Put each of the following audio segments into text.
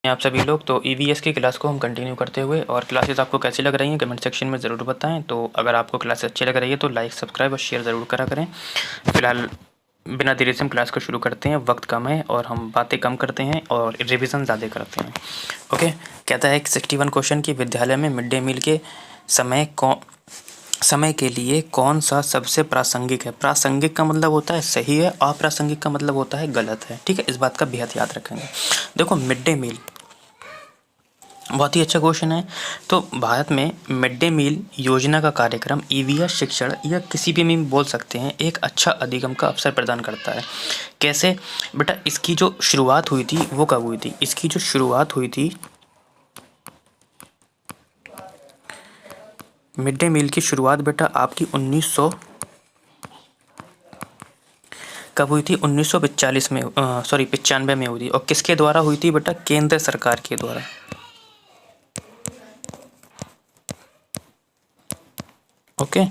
आप सभी लोग। तो ईवीएस की क्लास को हम कंटिन्यू करते हुए, और क्लासेस आपको कैसी लग रही हैं कमेंट सेक्शन में ज़रूर बताएं। तो अगर आपको क्लास अच्छी लग रही है तो लाइक, सब्सक्राइब और शेयर ज़रूर करा करें। फिलहाल बिना देरी से हम क्लास को शुरू करते हैं। वक्त कम है और हम बातें कम करते हैं और रिविज़न ज़्यादा करते हैं। ओके, कहता है कि 61 क्वेश्चन की विद्यालय में मिड डे मील के समय के लिए कौन सा सबसे प्रासंगिक है। प्रासंगिक का मतलब होता है सही है, अप्रासंगिक का मतलब होता है गलत है। ठीक है, इस बात का बेहद याद रखेंगे। देखो, मिड डे मील बहुत ही अच्छा क्वेश्चन है। तो भारत में मिड डे मील योजना का कार्यक्रम ईवीएस शिक्षण या किसी भी बोल सकते हैं, एक अच्छा अधिगम का अवसर प्रदान करता है। कैसे बेटा, इसकी जो शुरुआत हुई थी वो कब हुई थी? इसकी जो शुरुआत हुई थी, मिड डे मील की शुरुआत बेटा आपकी 1900 कब हुई थी? 1945 में, सॉरी 95 में हुई थी। और किसके द्वारा हुई थी बेटा? केंद्र सरकार के द्वारा। ओके,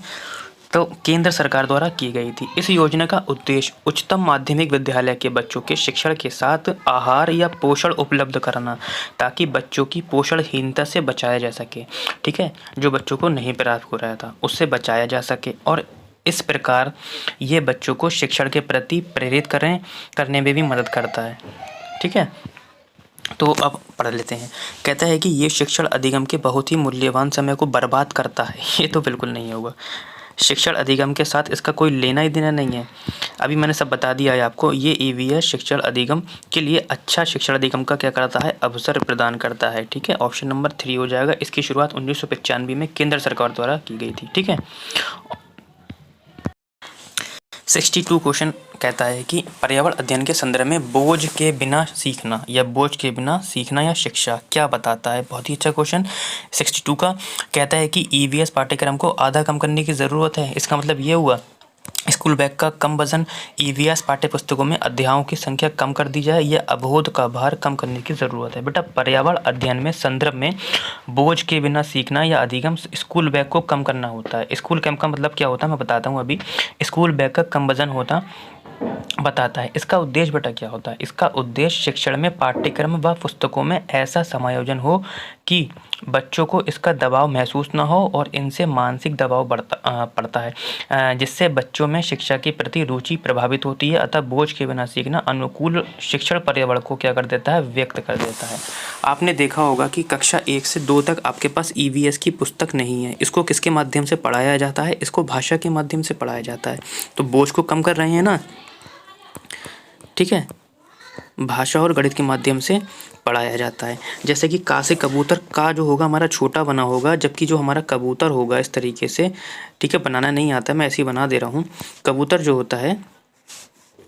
तो केंद्र सरकार द्वारा की गई थी। इस योजना का उद्देश्य उच्चतम माध्यमिक विद्यालय के बच्चों के शिक्षण के साथ आहार या पोषण उपलब्ध कराना, ताकि बच्चों की पोषणहीनता से बचाया जा सके। ठीक है, जो बच्चों को नहीं प्राप्त हो रहा था उससे बचाया जा सके, और इस प्रकार ये बच्चों को शिक्षण के प्रति प्रेरित करने में भी मदद करता है। ठीक है, तो अब पढ़ लेते हैं। कहता है कि ये शिक्षण अधिगम के बहुत ही मूल्यवान समय को बर्बाद करता है। ये तो बिल्कुल नहीं होगा। शिक्षण अधिगम के साथ इसका कोई लेना ही देना नहीं है। अभी मैंने सब बता दिया है आपको। ये ईवीएस शिक्षण अधिगम के लिए अच्छा शिक्षण अधिगम का क्या करता है? अवसर प्रदान करता है। ठीक है, ऑप्शन नंबर 3 हो जाएगा। इसकी शुरुआत 1995 में केंद्र सरकार द्वारा की गई थी। ठीक है, 62 क्वेश्चन कहता है कि पर्यावरण अध्ययन के संदर्भ में बोझ के बिना सीखना या शिक्षा क्या बताता है? बहुत ही अच्छा क्वेश्चन 62 का। कहता है कि ईवीएस पाठ्यक्रम को आधा कम करने की ज़रूरत है। इसका मतलब ये हुआ स्कूल बैग का कम वजन, ईवीएस पाठ्य पुस्तकों में अध्यायों की संख्या कम कर दी जाए, या अवरोध का भार कम करने की ज़रूरत है। बेटा, पर्यावरण अध्ययन में संदर्भ में बोझ के बिना सीखना या अधिगम स्कूल बैग को कम करना होता है। स्कूल कैंप का मतलब क्या होता है मैं बताता हूँ अभी। स्कूल बैग का कम वजन होता बताता है। इसका उद्देश्य बेटा क्या होता है? इसका उद्देश्य शिक्षण में पाठ्यक्रम व पुस्तकों में ऐसा समायोजन हो कि बच्चों को इसका दबाव महसूस न हो और इनसे मानसिक दबाव पड़ता है, जिससे बच्चों में शिक्षा के प्रति रुचि प्रभावित होती है। अतः बोझ के बिना सीखना अनुकूल शिक्षण पर्यावरण को क्या कर देता है? व्यक्त कर देता है। आपने देखा होगा कि कक्षा 1 से 2 तक आपके पास ईवीएस की पुस्तक नहीं है। इसको किसके माध्यम से पढ़ाया जाता है? इसको भाषा के माध्यम से पढ़ाया जाता है। तो बोझ को कम कर रहे हैं ना। ठीक है, भाषा और गणित के माध्यम से पढ़ाया जाता है। जैसे कि का से कबूतर, का जो होगा हमारा छोटा बना होगा, जबकि जो हमारा कबूतर होगा इस तरीके से। ठीक है, बनाना नहीं आता, मैं ऐसे ही बना दे रहा हूँ। कबूतर जो होता है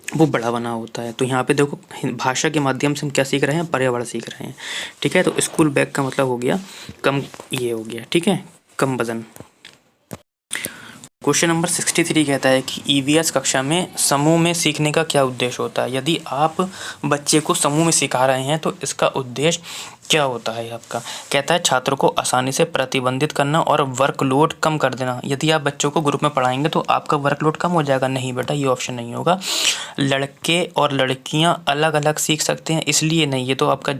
वो बड़ा बना होता है। तो यहाँ पे देखो, भाषा के माध्यम से हम क्या सीख रहे हैं? पर्यावरण सीख रहे हैं। ठीक है, तो स्कूल बैग का मतलब हो गया कम, ये हो गया। ठीक है, कम वजन। क्वेश्चन नंबर 63 कहता है कि ईवीएस कक्षा में समूह में सीखने का क्या उद्देश्य होता है? यदि आप बच्चे को समूह में सिखा रहे हैं तो इसका उद्देश्य क्या होता है आपका? कहता है छात्रों को आसानी से प्रतिबंधित करना और वर्कलोड कम कर देना। यदि आप बच्चों को ग्रुप में पढ़ाएंगे तो आपका वर्कलोड कम हो जाएगा? नहीं बेटा, ये ऑप्शन नहीं होगा। लड़के और लड़कियां अलग अलग सीख सकते हैं, इसलिए नहीं। ये तो आपका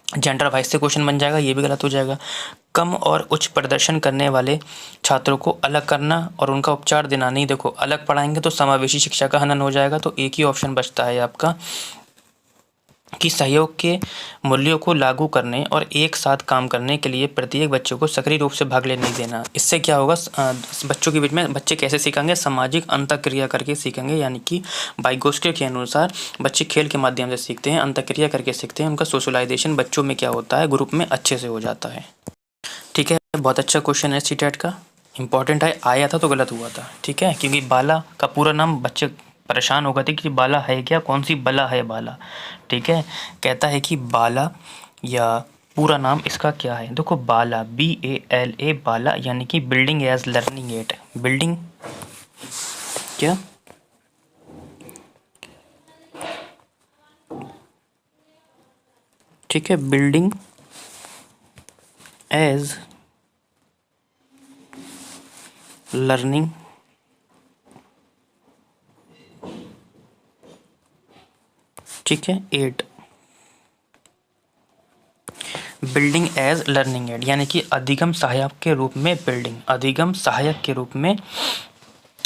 जेंडर वाइज से क्वेश्चन बन जाएगा, ये भी गलत हो जाएगा। कम और उच्च प्रदर्शन करने वाले छात्रों को अलग करना और उनका उपचार देना। नहीं, देखो अलग पढ़ाएंगे तो समावेशी शिक्षा का हनन हो जाएगा। तो एक ही ऑप्शन बचता है आपका कि सहयोग के मूल्यों को लागू करने और एक साथ काम करने के लिए प्रत्येक बच्चों को सक्रिय रूप से भाग लेने देना। इससे क्या होगा? बच्चों के बीच में बच्चे कैसे सीखेंगे? सामाजिक अंतःक्रिया करके सीखेंगे। यानी कि वाइगोस्की के अनुसार बच्चे खेल के माध्यम से सीखते हैं, अंतःक्रिया करके सीखते हैं। उनका सोशलाइजेशन बच्चों में क्या होता है? ग्रुप में अच्छे से हो जाता है। ठीक है, बहुत अच्छा क्वेश्चन है सीटेट का, इंपॉर्टेंट है। आया था तो गलत हुआ था। ठीक है, क्योंकि बाला का पूरा नाम, बच्चे परेशान हो गए थे कि बाला है क्या, कौन सी बला है बाला। ठीक है, कहता है कि बाला या पूरा नाम इसका क्या है? देखो, बाला BALA बाला, यानी कि building as learning aid. Building क्या? ठीक है, बिल्डिंग एज लर्निंग ठीक है 8। बिल्डिंग एज लर्निंग एड, यानी कि अधिगम सहायक के रूप में बिल्डिंग, अधिगम सहायक के रूप में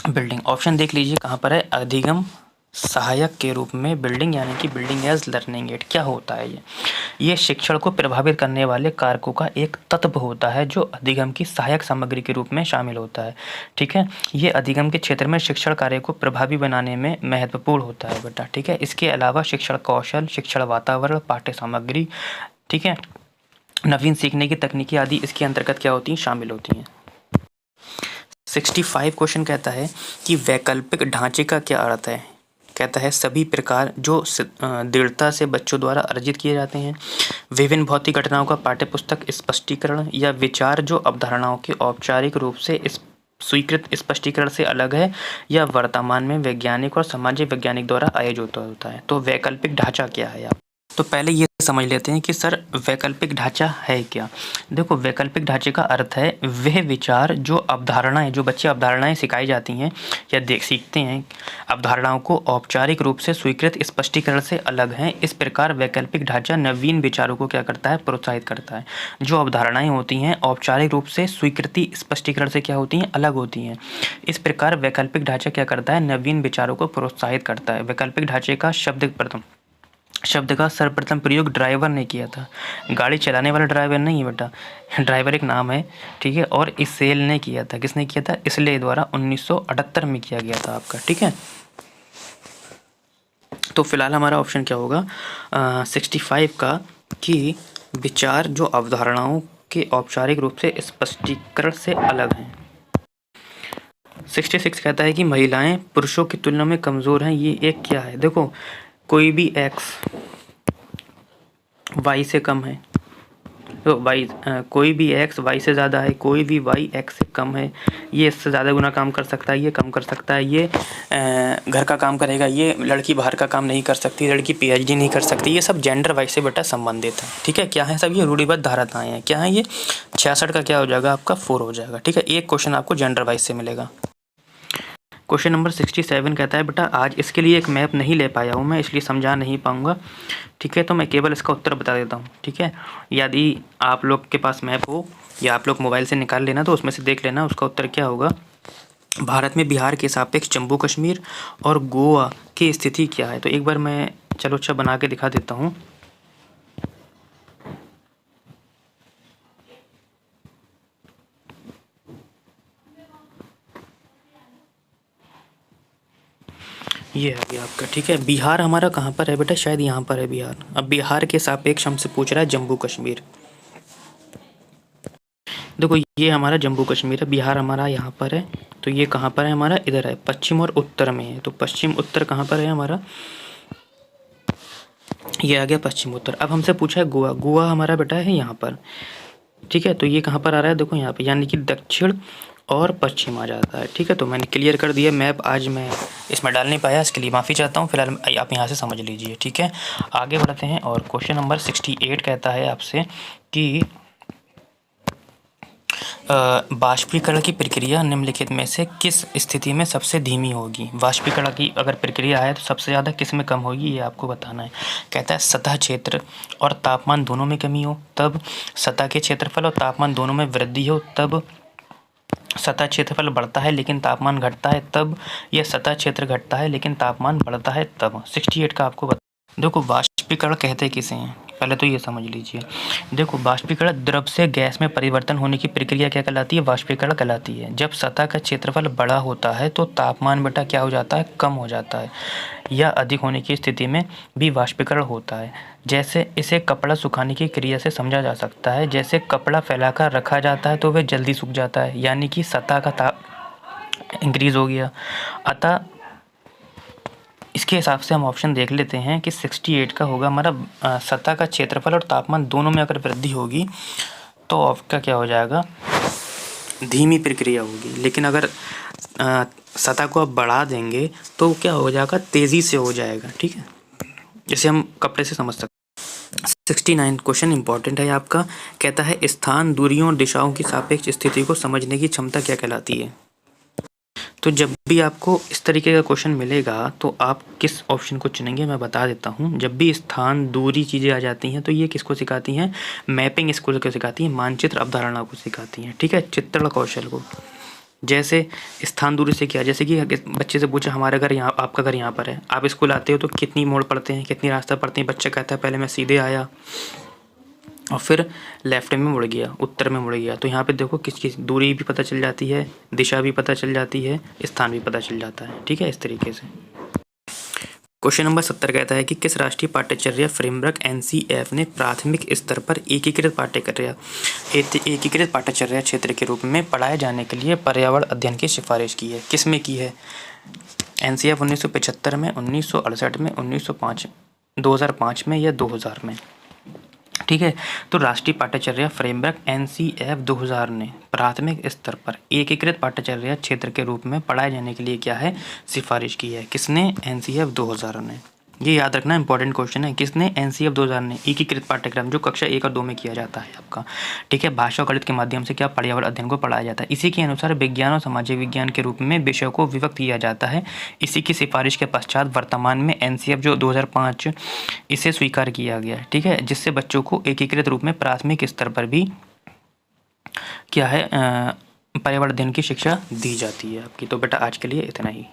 बिल्डिंग। ऑप्शन देख लीजिए कहाँ पर है, अधिगम सहायक के रूप में बिल्डिंग, यानी कि बिल्डिंग एज लर्निंग एड। क्या होता है ये शिक्षण को प्रभावित करने वाले कारकों का एक तत्व होता है जो अधिगम की सहायक सामग्री के रूप में शामिल होता है। ठीक है, ये अधिगम के क्षेत्र में शिक्षण कार्य को प्रभावी बनाने में महत्वपूर्ण होता है बेटा। ठीक है, इसके अलावा शिक्षण कौशल, शिक्षण वातावरण, पाठ्य सामग्री, ठीक है, नवीन सीखने की तकनीकी आदि इसके अंतर्गत क्या होती हैं, शामिल होती हैं। 65 क्वेश्चन कहता है कि वैकल्पिक ढांचे का क्या अर्थ है। कहता है सभी प्रकार जो दृढ़ता से बच्चों द्वारा अर्जित किए जाते हैं, विभिन्न भौतिक घटनाओं का पाठ्यपुस्तक स्पष्टीकरण या विचार जो अवधारणाओं के औपचारिक रूप से स्वीकृत स्पष्टीकरण से अलग है या वर्तमान में वैज्ञानिक और सामाजिक वैज्ञानिक द्वारा आयोजित होता है। तो वैकल्पिक ढांचा क्या है आप, तो पहले ये समझ लेते हैं कि सर वैकल्पिक ढांचा है क्या। देखो वैकल्पिक ढांचे का अर्थ है वह विचार जो अवधारणाएं, जो बच्चे अवधारणाएं सिखाई जाती हैं या सीखते हैं, अवधारणाओं को औपचारिक रूप से स्वीकृत स्पष्टीकरण से अलग हैं। इस प्रकार वैकल्पिक ढांचा नवीन विचारों को क्या करता है, प्रोत्साहित करता है। जो अवधारणाएं होती हैं औपचारिक रूप से स्वीकृति स्पष्टीकरण से क्या होती हैं, अलग होती हैं। इस प्रकार वैकल्पिक ढांचा क्या करता है, नवीन विचारों को प्रोत्साहित करता है। वैकल्पिक ढांचे का शब्द का सर्वप्रथम प्रयोग ड्राइवर ने किया था। गाड़ी चलाने वाला ड्राइवर नहीं है बेटा, ड्राइवर एक नाम है। ठीक है, और इसेल ने किया था, किसने किया था, इसले द्वारा 1978 में किया गया था आपका। ठीक है, तो फिलहाल हमारा ऑप्शन क्या होगा 65 का, कि विचार जो अवधारणाओं के औपचारिक रूप से स्पष्टीकरण से अलग हैं। 66 कहता है कि महिलाएं पुरुषों की तुलना में कमज़ोर हैं। ये एक क्या है, देखो कोई भी x y से कम है, तो कोई भी x y से ज़्यादा है, कोई भी y x से कम है, ये इससे ज़्यादा गुना काम कर सकता है, ये कम कर सकता है, ये घर का काम करेगा, ये लड़की बाहर का काम नहीं कर सकती, लड़की PhD नहीं कर सकती। ये सब जेंडर वाइज से बेटा संबंधित है। ठीक है, क्या है सब ये रूढ़िबद्ध धारणाएं हैं। क्या है ये 66 का क्या हो जाएगा आपका 4 हो जाएगा। ठीक है, एक क्वेश्चन आपको जेंडर वाइज से मिलेगा। क्वेश्चन नंबर 67 कहता है बेटा आज इसके लिए एक मैप नहीं ले पाया हूँ मैं, इसलिए समझा नहीं पाऊँगा। ठीक है, तो मैं केवल इसका उत्तर बता देता हूँ। ठीक है, यदि आप लोग के पास मैप हो या आप लोग मोबाइल से निकाल लेना तो उसमें से देख लेना उसका उत्तर क्या होगा। भारत में बिहार के सापेक्ष जम्मू कश्मीर और गोवा की स्थिति क्या है। तो एक बार मैं चलो अच्छा बना के दिखा देता हूँ। ये है गया आपका। ठीक है, बिहार हमारा कहाँ पर है बेटा, शायद यहाँ पर है बिहार। अब बिहार के सापेक्ष हमसे पूछ रहा है जम्मू कश्मीर। देखो ये हमारा जम्मू कश्मीर है, बिहार हमारा यहाँ पर है, तो ये कहाँ पर है हमारा, इधर है, पश्चिम और उत्तर में है। तो पश्चिम उत्तर कहाँ पर है हमारा, ये आ गया पश्चिम उत्तर। अब हमसे पूछा है गोवा, गोवा हमारा बेटा है यहाँ पर। ठीक है, तो ये कहाँ पर आ रहा है, देखो यहाँ पे, यानी कि दक्षिण और पश्चिम आ जाता है। ठीक है, तो मैंने क्लियर कर दिया मैप, आज मैं इसमें डाल नहीं पाया, इसके लिए माफ़ी चाहता हूँ। फिलहाल आप यहाँ से समझ लीजिए। ठीक है, आगे बढ़ते हैं और क्वेश्चन नंबर 68 कहता है आपसे कि वाष्पीकरण की प्रक्रिया निम्नलिखित में से किस स्थिति में सबसे धीमी होगी। वाष्पीकरण की अगर प्रक्रिया है तो सबसे ज़्यादा किस में कम होगी, ये आपको बताना है। कहता है सतह क्षेत्र और तापमान दोनों में कमी हो तब, सतह के क्षेत्रफल और तापमान दोनों में वृद्धि हो तब, सतह क्षेत्रफल बढ़ता है लेकिन तापमान घटता है तब, यह सतह क्षेत्र घटता है लेकिन तापमान बढ़ता है तब। 68 का आपको देखो वाष्पीकरण कहते किसे हैं, पहले तो ये समझ लीजिए। देखो वाष्पीकरण द्रव से गैस में परिवर्तन होने की प्रक्रिया क्या कहलाती है, वाष्पीकरण कहलाती है। जब सतह का क्षेत्रफल बड़ा होता है तो तापमान बेटा क्या हो जाता है, कम हो जाता है, या अधिक होने की स्थिति में भी वाष्पीकरण होता है। जैसे इसे कपड़ा सुखाने की क्रिया से समझा जा सकता है। जैसे कपड़ा फैलाकर रखा जाता है तो वह जल्दी सूख जाता है, यानी कि सतह का ताप इंक्रीज हो गया। अतः इसके हिसाब से हम ऑप्शन देख लेते हैं कि 68 का होगा हमारा सतह का क्षेत्रफल और तापमान दोनों में अगर वृद्धि होगी तो आपका क्या हो जाएगा, धीमी प्रक्रिया होगी। लेकिन अगर सतह को आप बढ़ा देंगे तो क्या हो जाएगा, तेज़ी से हो जाएगा। ठीक है, जैसे हम कपड़े से समझ सकते हैं। 69 क्वेश्चन इंपॉर्टेंट है आपका, कहता है स्थान, दूरियों और दिशाओं की सापेक्ष स्थिति को समझने की क्षमता क्या कहलाती है। तो जब भी आपको इस तरीके का क्वेश्चन मिलेगा तो आप किस ऑप्शन को चुनेंगे मैं बता देता हूँ। जब भी स्थान, दूरी चीज़ें आ जाती हैं तो ये किसको सिखाती हैं? मैपिंग स्किल को सिखाती हैं, मानचित्र अवधारणा को सिखाती हैं, ठीक है, चित्रण कौशल को। जैसे स्थान दूरी से क्या, जैसे कि बच्चे से पूछा हमारा घर यहाँ, आपका घर यहाँ पर है, आप स्कूल आते हो तो कितनी मोड़ पड़ते हैं, कितनी रास्ता पड़ते हैं? बच्चा कहता है पहले मैं सीधे आया और फिर लेफ्ट में मुड़ गया, उत्तर में मुड़ गया। तो यहाँ पे देखो किसकी दूरी भी पता चल जाती है, दिशा भी पता चल जाती है, स्थान भी पता चल जाता है, ठीक है, इस तरीके से। क्वेश्चन नंबर 70 कहता है कि किस राष्ट्रीय पाठ्यचर्या फ्रेमवर्क एनसीएफ ने प्राथमिक स्तर पर एकीकृत पाठ्यचर्या क्षेत्र के रूप में पढ़ाए जाने के लिए पर्यावरण अध्ययन की सिफारिश की है? किस में की है? एनसीएफ 1975 में, 1968 में, 1905 2005 में या 2000 में? ठीक है, तो राष्ट्रीय पाठ्यचर्या फ्रेमवर्क एनसीएफ 2000 ने प्राथमिक स्तर पर एकीकृत पाठ्यचर्या क्षेत्र के रूप में पढ़ाए जाने के लिए क्या है? सिफारिश की है। किसने? एनसीएफ 2000 ने। ये याद रखना इंपॉर्टेंट क्वेश्चन है। किसने? एनसीएफ 2000 ने। एकीकृत पाठ्यक्रम जो कक्षा 1 और 2 में किया जाता है आपका, ठीक है, भाषा और गणित के माध्यम से क्या पर्यावरण अध्ययन को पढ़ाया जाता है। इसी के अनुसार विज्ञान और सामाजिक विज्ञान के रूप में विषयों को विभक्त किया जाता है। इसी की सिफारिश के पश्चात वर्तमान में एनसीएफ जो 2005 इसे स्वीकार किया गया है, ठीक है, जिससे बच्चों को एकीकृत रूप में प्राथमिक स्तर पर भी क्या है पर्यावरण अध्ययन की शिक्षा दी जाती है आपकी। तो बेटा आज के लिए इतना ही।